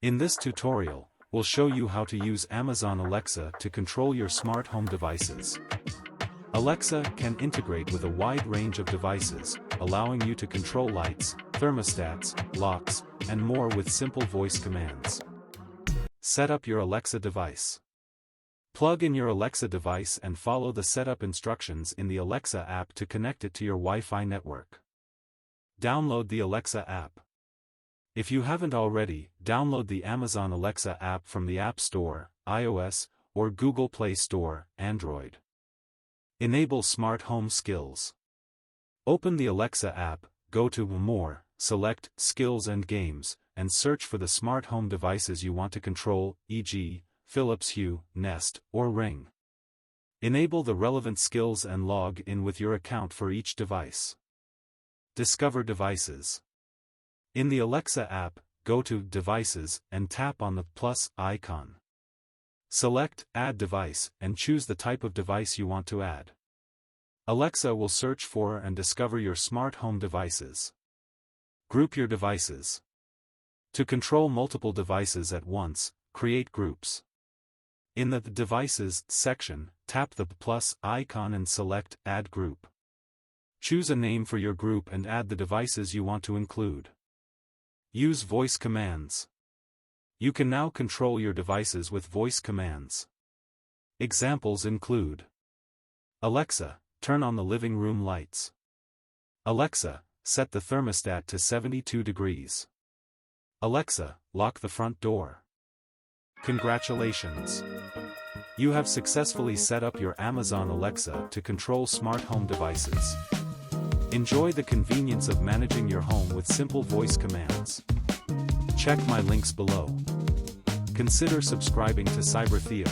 In this tutorial, we'll show you how to use Amazon Alexa to control your smart home devices. Alexa can integrate with a wide range of devices, allowing you to control lights, thermostats, locks, and more with simple voice commands. Set up your Alexa device. Plug in your Alexa device and follow the setup instructions in the Alexa app to connect it to your Wi-Fi network. Download the Alexa app. If you haven't already, download the Amazon Alexa app from the App Store, iOS, or Google Play Store, Android. Enable smart home skills. Open the Alexa app, go to More, select Skills and Games, and search for the smart home devices you want to control, e.g., Philips Hue, Nest, or Ring. Enable the relevant skills and log in with your account for each device. Discover devices. In the Alexa app, go to Devices and tap on the plus icon. Select Add Device and choose the type of device you want to add. Alexa will search for and discover your smart home devices. Group your devices. To control multiple devices at once, create groups. In the Devices section, tap the plus icon and select Add Group. Choose a name for your group and add the devices you want to include. Use voice commands. You can now control your devices with voice commands. Examples include: Alexa, turn on the living room lights. Alexa, set the thermostat to 72 degrees. Alexa, lock the front door. Congratulations! You have successfully set up your Amazon Alexa to control smart home devices. Enjoy the convenience of managing your home with simple voice commands. Check my links below. Consider subscribing to Cyber Theo.